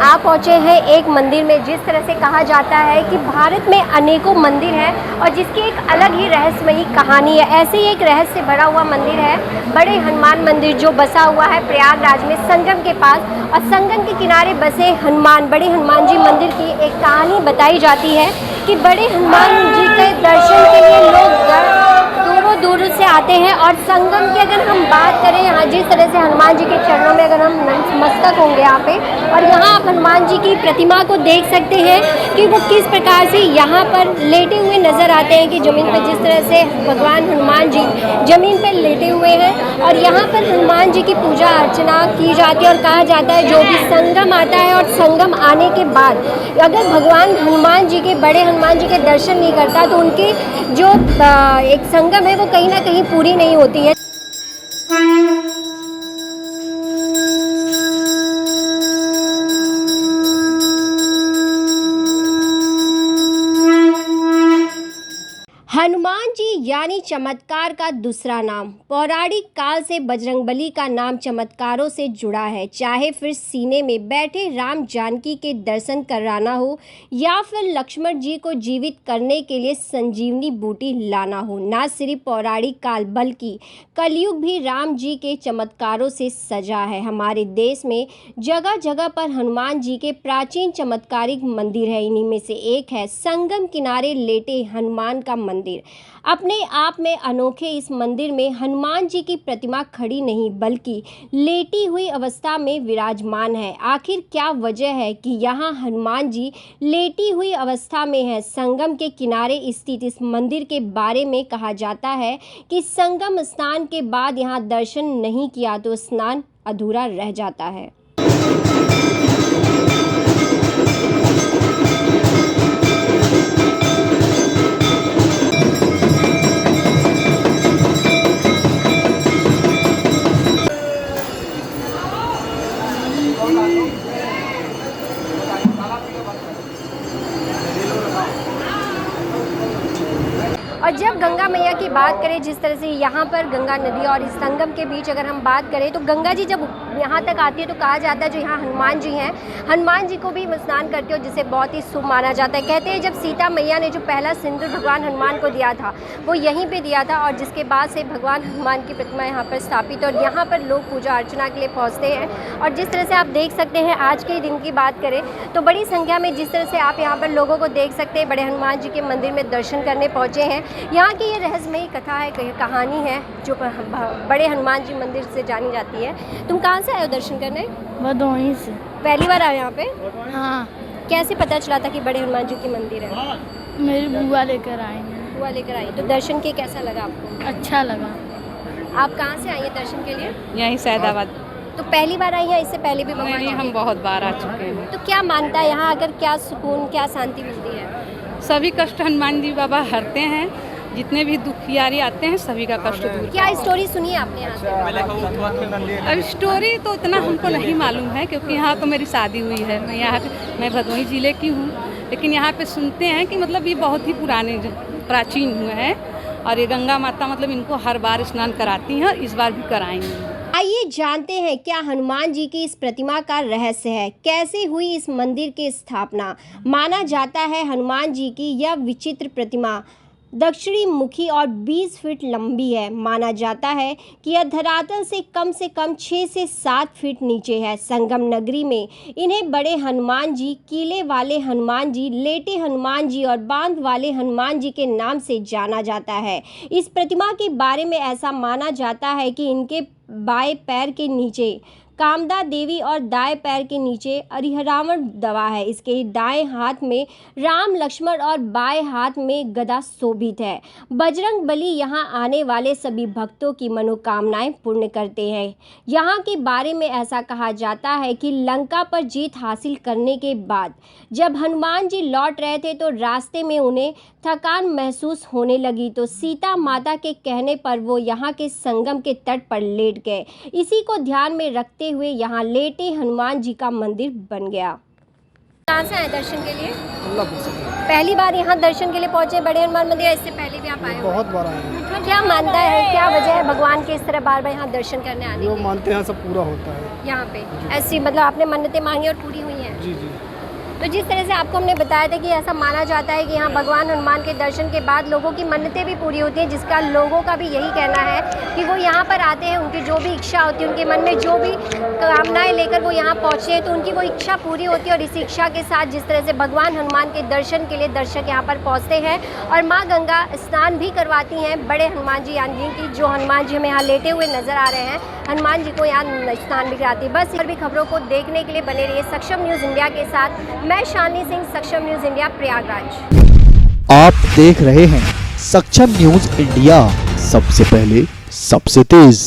आ पहुँचे हैं एक मंदिर में। जिस तरह से कहा जाता है कि भारत में अनेकों मंदिर हैं और जिसकी एक अलग ही रहस्यमयी कहानी है, ऐसे ही एक रहस्य से भरा हुआ मंदिर है बड़े हनुमान मंदिर, जो बसा हुआ है प्रयागराज में संगम के पास। और संगम के किनारे बसे हनुमान, बड़े हनुमान जी मंदिर की एक कहानी बताई जाती है कि बड़े हनुमान जी के दर्शन के लिए लोग दूर दूर से आते हैं। और संगम की अगर हम बात करें, यहाँ जिस तरह से हनुमान जी के चरणों में अगर हम नतमस्तक होंगे यहाँ पे, और यहाँ आप हनुमान जी की प्रतिमा को देख सकते हैं कि वो किस प्रकार से यहाँ पर लेटे हुए नजर आते हैं कि जमीन पर, जिस तरह से भगवान हनुमान जी जमीन पर लेटे हुए हैं। और यहाँ पर हनुमान जी की पूजा अर्चना की जाती है। और कहा जाता है जो भी संगम आता है और संगम आने के बाद अगर भगवान हनुमान जी के, बड़े हनुमान जी के दर्शन नहीं करता तो उनके जो एक संगम है वो कहीं ना कहीं पूरी नहीं होती है। हनुमान जी यानी चमत्कार का दूसरा नाम। पौराणिक काल से बजरंगबली का नाम चमत्कारों से जुड़ा है। चाहे फिर सीने में बैठे राम जानकी के दर्शन कराना हो या फिर लक्ष्मण जी को जीवित करने के लिए संजीवनी बूटी लाना हो, ना सिर्फ पौराणिक काल बल्कि कलयुग भी राम जी के चमत्कारों से सजा है। हमारे देश में जगह जगह पर हनुमान जी के प्राचीन चमत्कारिक मंदिर है। इन्हीं में से एक है संगम किनारे लेटे हनुमान का मंदिर। अपने आप में अनोखे इस मंदिर में हनुमान जी की प्रतिमा खड़ी नहीं बल्कि लेटी हुई अवस्था में विराजमान है। आखिर क्या वजह है कि यहाँ हनुमान जी लेटी हुई अवस्था में है? संगम के किनारे स्थित इस मंदिर के बारे में कहा जाता है कि संगम स्नान के बाद यहाँ दर्शन नहीं किया तो स्नान अधूरा रह जाता है। और जब गंगा मैया की बात करें, जिस तरह से यहाँ पर गंगा नदी और इस संगम के बीच अगर हम बात करें तो गंगा जी जब यहाँ तक आती है तो कहा जाता है जो यहाँ हनुमान जी हैं, हनुमान जी को भी स्नान करते हो जिसे बहुत ही शुभ माना जाता है। कहते हैं जब सीता मैया ने जो पहला सिंदूर भगवान हनुमान को दिया था वो यहीं पे दिया था, और जिसके बाद से भगवान हनुमान की प्रतिमा यहाँ पर स्थापित और यहाँ पर लोग पूजा अर्चना के लिए पहुँचते हैं। और जिस तरह से आप देख सकते हैं आज के दिन की बात करें तो बड़ी संख्या में जिस तरह से आप यहाँ पर लोगों को देख सकते हैं बड़े हनुमान जी के मंदिर में दर्शन करने पहुँचे हैं। यहाँ की ये रहस्यमयी कथा है, कहानी है जो बड़े हनुमान जी मंदिर से जानी जाती है। तुम कहाँ से आए हो दर्शन करने? भदोही से। पहली बार आए यहाँ पे? हाँ। कैसे पता चला था कि बड़े हनुमान जी की मंदिर है? मेरी बुआ लेकर आई हैं। बुआ लेकर आई। तो दर्शन के कैसा लगा आपको? अच्छा लगा। आप कहाँ से आई हैं दर्शन के लिए? यहीं सैदाबाद। तो पहली बार आई हैं, इससे पहले भी भगवान? नहीं, हम बहुत बार आ चुके हैं। तो क्या मानता है यहाँ आकर क्या सुकून, क्या शांति मिलती है? सभी कष्ट हनुमान जी बाबा हरते हैं। जितने भी दुखियारी आते हैं सभी का कष्ट दूर। क्या स्टोरी सुनी है आपने यहाँ से? अब स्टोरी तो इतना हमको नहीं मालूम है क्योंकि यहाँ तो मेरी शादी हुई है। मैं भदोही ज़िले की हूँ, लेकिन यहाँ पे सुनते हैं कि मतलब ये बहुत ही पुराने प्राचीन हुए हैं और ये गंगा माता मतलब इनको हर बार स्नान कराती हैं और इस बार भी कराएंगी। आइए जानते हैं क्या हनुमान जी की इस प्रतिमा का रहस्य है, कैसे हुई इस मंदिर की स्थापना। माना जाता है हनुमान जी की यह विचित्र प्रतिमा दक्षिणी मुखी और 20 फीट लंबी है। माना जाता है कि यह धरातल से कम 6 से 7 फीट नीचे है। संगम नगरी में इन्हें बड़े हनुमान जी, किले वाले हनुमान जी, लेटे हनुमान जी और बांध वाले हनुमान जी के नाम से जाना जाता है। इस प्रतिमा के बारे में ऐसा माना जाता है कि इनके बाएं पैर के नीचे कामदा देवी और दाएं पैर के नीचे अरिहरावण दवा है। इसके दाएं हाथ में राम लक्ष्मण और बाएं हाथ में गदा शोभित है। बजरंग बली यहाँ आने वाले सभी भक्तों की मनोकामनाएं पूर्ण करते हैं। यहाँ के बारे में ऐसा कहा जाता है कि लंका पर जीत हासिल करने के बाद जब हनुमान जी लौट रहे थे तो रास्ते में उन्हें थकान महसूस होने लगी, तो सीता माता के कहने पर वो यहाँ के संगम के तट पर लेट गए। इसी को ध्यान में रखते हुए यहाँ लेटे हनुमान जी का मंदिर बन गया। कहाँ से आए दर्शन के लिए? पहली बार यहाँ दर्शन के लिए पहुँचे बड़े हनुमान मंदिर, या इससे पहले भी आप आए हो? बहुत बार आए हैं। क्या मानता है, क्या वजह है भगवान के इस तरह बार बार यहाँ दर्शन करने आने जो की? मानते हैं सब पूरा होता है। यहाँ पे ऐसी मतलब आपने मन्नतें मांगी और पूरी हुई हैं? जी जी। तो जिस तरह से आपको हमने बताया था कि ऐसा माना जाता है कि यहाँ भगवान हनुमान के दर्शन के बाद लोगों की मन्नतें भी पूरी होती हैं, जिसका लोगों का भी यही कहना है कि वो यहाँ पर आते हैं, उनकी जो भी इच्छा होती है, उनके मन में जो भी कामनाएं लेकर वो यहाँ पहुँचते हैं तो उनकी वो इच्छा पूरी होती है। और इस इच्छा के साथ जिस तरह से भगवान हनुमान के दर्शन के लिए दर्शक यहाँ पर पहुँचते हैं और माँ गंगा स्नान भी करवाती हैं बड़े हनुमान जी, यानी कि जो हनुमान जी हमें यहाँ लेटे हुए नजर आ रहे हैं, हनुमान जी को यहाँ स्नान भी कराती है। बस और भी खबरों को देखने के लिए बने रहिए सक्षम न्यूज़ इंडिया के साथ। मैं शालिनी सिंह, सक्षम न्यूज़ इंडिया, प्रयागराज। आप देख रहे हैं सक्षम न्यूज इंडिया, सबसे पहले सबसे तेज।